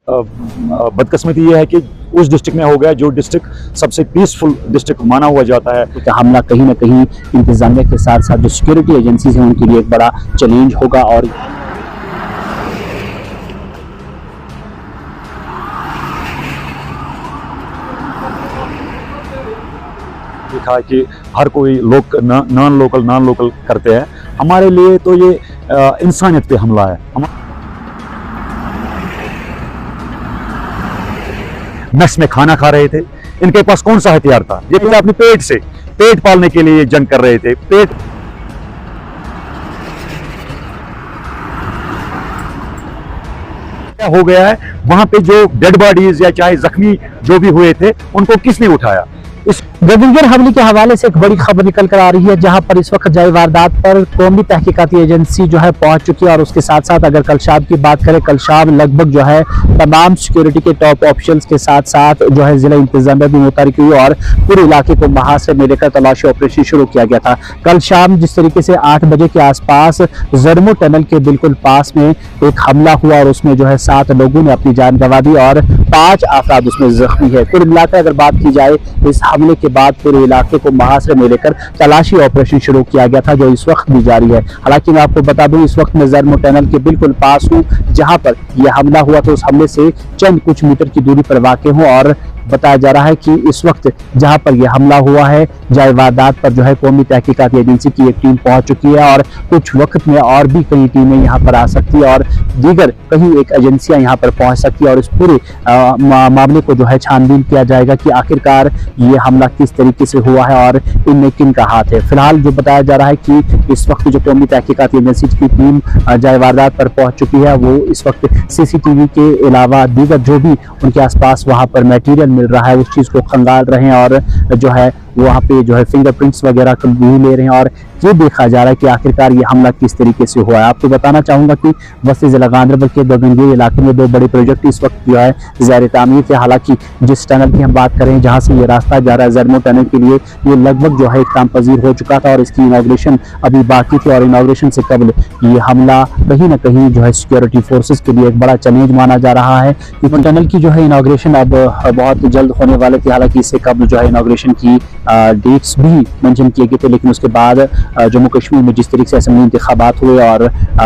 बदकिस्मती ये है कि उस डिस्ट्रिक्ट में हो गया जो डिस्ट्रिक्ट सबसे पीसफुल डिस्ट्रिक्ट माना हुआ जाता है। तो हमला कहीं ना कहीं इंतजामिया के साथ साथ जो सिक्योरिटी एजेंसीज हैं उनके लिए एक बड़ा चैलेंज होगा। और देखा है कि हर कोई लोग नॉन लोकल करते हैं। हमारे लिए तो ये इंसानियत पे हमला है। मेस में खाना खा रहे थे, इनके पास कौन सा हथियार था? ये तो अपने पेट पालने के लिए जंग कर रहे थे। पेट क्या हो गया है, वहां पे जो डेड बॉडीज या चाहे जख्मी जो भी हुए थे उनको किसने उठाया? इस गगनगिर हमले के हवाले से एक बड़ी खबर निकल कर आ रही है, जहां पर इस वक्त जाए वारदात पर कौमी तहकीकाती एजेंसी जो है पहुंच चुकी है। और उसके साथ साथ अगर कल शाम की बात करें, कल शाम लगभग जो है तमाम सिक्योरिटी के टॉप ऑफिशियल्स के साथ साथ जो है जिला इंतजामिया भी मुतहरिक हुई और पूरे इलाके को मुहासरे में लेकर तलाशी ऑपरेशन शुरू किया गया था। कल शाम जिस तरीके से 8 बजे के आसपास जरमो टनल के बिल्कुल पास में एक हमला हुआ और उसमें जो है 7 लोगों ने अपनी जान गंवा दी और 5 अफराद उसमें जख्मी है। कुल मिलाकर अगर बात की जाए, इस हमले के बाद पूरे इलाके को मुहासरे में लेकर तलाशी ऑपरेशन शुरू किया गया था, जो इस वक्त भी जारी है। हालांकि मैं आपको बता दूं, इस वक्त मैं जरमो टनल के बिल्कुल पास हूं, जहां पर यह हमला हुआ तो उस हमले से चंद कुछ मीटर की दूरी पर वाक़ हूं। और बताया जा रहा है कि इस वक्त जहां पर यह हमला हुआ है, जाए वारदात पर जो है कौमी तहकीकाती एजेंसी की एक टीम पहुंच चुकी है और कुछ वक्त में और भी कई टीमें यहां पर आ सकती है और दीगर कहीं एक एजेंसियां यहां पर पहुंच सकती है। और इस पूरे मामले को जो है छानबीन किया जाएगा कि आखिरकार ये हमला किस तरीके से हुआ है और इनमें किन का हाथ है। फिलहाल जो बताया जा रहा है कि इस वक्त जो कौमी तहकीकाती एजेंसी की टीम जाए वारदात पर पहुंच चुकी है, वो इस वक्त CCTV के अलावा दीगर जो भी उनके आसपास वहां पर मटेरियल मिल रहा है उस चीज को खंगाल रहे हैं और जो है वहाँ पे जो है फिंगरप्रिंट्स वगैरह भी ले रहे हैं और ये देखा जा रहा है कि आखिरकार ये हमला किस तरीके से हुआ है। आपको बताना चाहूंगा कि वस्ती जिला गांधरबल के गगनगिर इलाके में 2 बड़े प्रोजेक्ट इस वक्त जो है ज़ैर तामीर थे। हालांकि जिस टनल की हम बात करें, जहां से ये रास्ता जा रहा है जरमो टनल के लिए, ये लगभग जो है इख्तिताम पजीर हो चुका था और इसकी इनॉग्रेशन अभी बाकी थी। और इनॉग्रेशन से कबल ये हमला कहीं ना कहीं जो है सिक्योरिटी फोर्सेज के लिए एक बड़ा चैलेंज माना जा रहा है, क्योंकि टनल की जो है इनॉग्रेशन अब बहुत जल्द होने वाले थे। हालांकि इससे कबल जो है इनॉग्रेशन की डेट्स भी मेंशन किए गए थे, लेकिन उसके बाद जम्मू कश्मीर में जिस तरीके से असेंबली इंतखाबात हुए और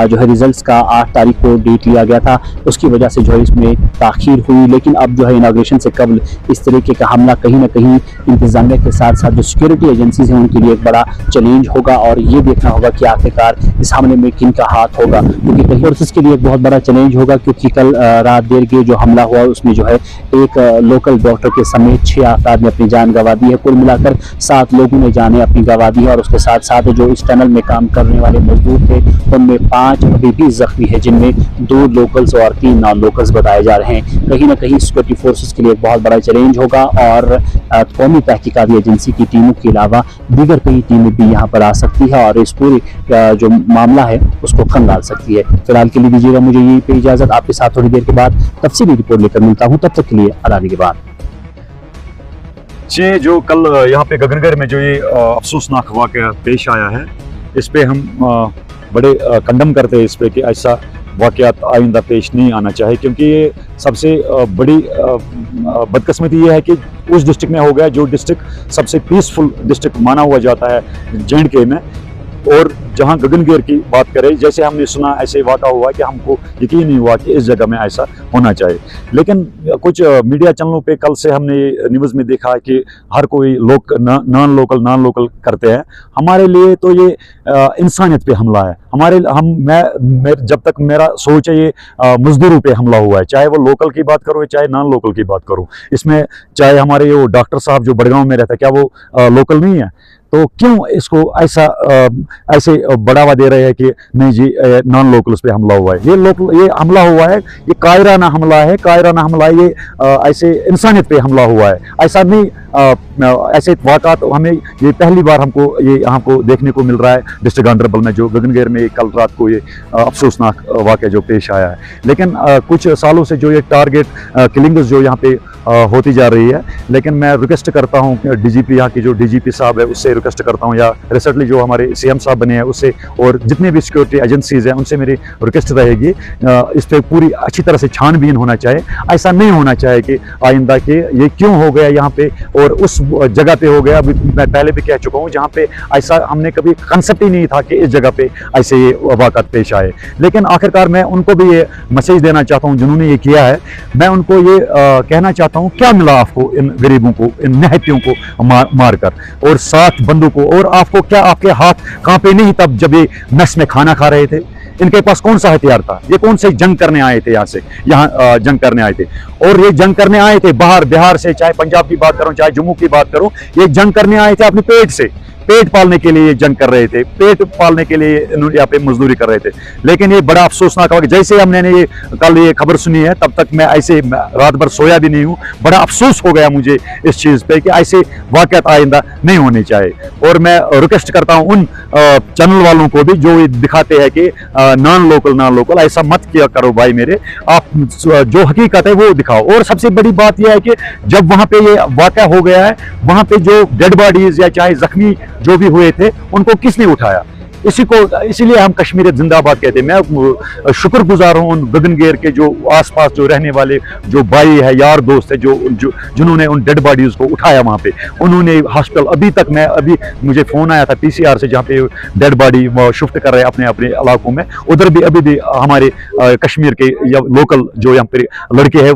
जो है रिजल्ट्स का 8 तारीख को डेट लिया गया था, उसकी वजह से जो है इसमें ताखीर हुई। लेकिन अब जो है इनॉग्रेशन से कबल इस तरीके का हमला कहीं ना कहीं इंतजामिया के साथ साथ जो सिक्योरिटी एजेंसीज हैं उनके लिए एक बड़ा चैलेंज होगा और ये देखना होगा कि आखिरकार इस हमले में किन का हाथ होगा, क्योंकि कहीं फोर्सेस के लिए एक बहुत बड़ा चैलेंज होगा। क्योंकि कल रात देर के जो हमला हुआ उसमें जो है एक लोकल डॉक्टर के समेत 6 अफराद ने अपनी जान गंवा दी है। कुल मिलाकर 7 लोगों ने जाने अपनी गंवा दी है और उसके साथ साथ जो इस टनल में काम करने वाले मजदूर थे उनमें 5 अभी भी जख्मी है, जिनमें 2 लोकल्स और 3 नॉन लोकल्स बताए जा रहे हैं। कहीं ना कहीं सिक्योरिटी फोर्सेस के लिए एक बहुत बड़ा चैलेंज होगा और कौमी तहकीकाती एजेंसी की टीमों के अलावा दीगर कई टीमें भी यहाँ पर आ सकती है और इस पूरे जो मामला है उसको खंगाल सकती है। फिलहाल के लिए दीजिएगा मुझे यही पे इजाजत। आपके साथ थोड़ी देर के बाद तफसीली रिपोर्ट लेकर मिलता हूँ, तब तक के लिए अलानी के बाद। ये जो कल यहाँ पे गगनगिर में जो ये अफसोसनाक वाक़या पेश आया है, इस पे हम बड़े कंडम करते हैं इस पे कि ऐसा वाक़यात आइंदा पेश नहीं आना चाहिए, क्योंकि ये सबसे बड़ी बदकिस्मती ये है कि उस डिस्ट्रिक्ट में हो गया जो डिस्ट्रिक्ट सबसे पीसफुल डिस्ट्रिक्ट माना हुआ जाता है J&K में। और जहां गगनगिर की बात करें, जैसे हमने सुना ऐसे वाक़ा हुआ कि हमको यकीन नहीं हुआ कि इस जगह में ऐसा होना चाहिए। लेकिन कुछ मीडिया चैनलों पे कल से हमने न्यूज़ में देखा कि हर कोई लोग नॉन लोकल करते हैं। हमारे लिए तो ये इंसानियत पे हमला है। मैं जब तक मेरा सोच है ये मजदूरों पे हमला हुआ है, चाहे वो लोकल की बात करो चाहे नॉन लोकल की बात करो। इसमें चाहे हमारे वो डॉक्टर साहब जो बड़गांव में रहता है, क्या वो लोकल नहीं है? तो क्यों इसको ऐसे बढ़ावा दे रहे हैं कि नहीं जी नॉन लोकल्स पे हमला हुआ है? ये हमला हुआ है, ये कायराना हमला है, ये ऐसे इंसानियत पे हमला हुआ है। ऐसा नहीं ऐसे वाक़ात हमें ये पहली बार हमको ये यहाँ को देखने को मिल रहा है डिस्ट्रिक्ट गांधरबल में, जो गगनगैर में कल रात को ये अफसोसनाक वाक़या जो पेश आया है। लेकिन कुछ सालों से जो ये टारगेट किलिंग्स जो यहाँ पे होती जा रही है, लेकिन मैं रिक्वेस्ट करता हूँ डीजीपी, यहाँ की जो डीजीपी साहब है उससे रिक्वेस्ट करता हूँ, या रिसेंटली जो हमारे सीएम साहब बने हैं उससे, और जितने भी सिक्योरिटी एजेंसीज हैं उनसे मेरी रिक्वेस्ट रहेगी इस पर पूरी अच्छी तरह से छानबीन होना चाहिए। ऐसा नहीं होना चाहिए कि आइंदा के ये क्यों हो गया यहाँ पे और उस जगह पे हो गया। अभी मैं पहले भी कह चुका हूँ जहाँ पे ऐसा हमने कभी कंसेप्ट ही नहीं था कि इस जगह पे ऐसे ये वाक़ात पेश आए। लेकिन आखिरकार मैं उनको भी ये मैसेज देना चाहता हूँ जिन्होंने ये किया है, मैं उनको ये कहना चाहता हूँ, क्या मिला आपको इन गरीबों को, इन निहत्तियों को मार कर, और 7 बंदूकों, और आपको क्या आपके हाथ कांपे नहीं तब जब ये मेस में खाना खा रहे थे? इनके पास कौन सा हथियार था? ये कौन से जंग करने आए थे? यहाँ जंग करने आए थे, और ये जंग करने आए थे बाहर, बिहार से, चाहे पंजाब की बात करूं चाहे जम्मू की बात करूं, ये जंग करने आए थे अपने पेट से, पेट पालने के लिए ये जंग कर रहे थे, पेट पालने के लिए यहाँ पे मजदूरी कर रहे थे। लेकिन ये बड़ा अफसोसनाक है, जैसे हमने ये कल ये खबर सुनी है तब तक मैं ऐसे रात भर सोया भी नहीं हूँ। बड़ा अफसोस हो गया मुझे इस चीज़ पे कि ऐसे वाक़यात आइंदा नहीं होने चाहिए। और मैं रिक्वेस्ट करता हूँ उन चैनल वालों को भी जो ये दिखाते हैं कि नॉन लोकल, ऐसा मत किया करो भाई मेरे, आप जो हकीकत है वो दिखाओ। और सबसे बड़ी बात यह है कि जब वहाँ पे ये वाक़या हो गया है, वहाँ पे जो डेड बॉडीज या चाहे जख्मी जो भी हुए थे उनको किसने उठाया? इसीलिए हम कश्मीर जिंदाबाद कहते हैं। मैं शुक्रगुजार हूँ उन गगनगैर के जो आसपास जो रहने वाले जो भाई है, यार दोस्त है, जिन्होंने उन डेड बॉडीज को उठाया वहाँ पे। उन्होंने हॉस्पिटल, अभी मुझे फ़ोन आया था पीसीआर से, जहाँ पे डेड बॉडी शिफ्ट कर रहे हैं अपने अपने इलाकों में, उधर भी अभी भी हमारे कश्मीर के या लोकल जो यहाँ पे लड़के हैं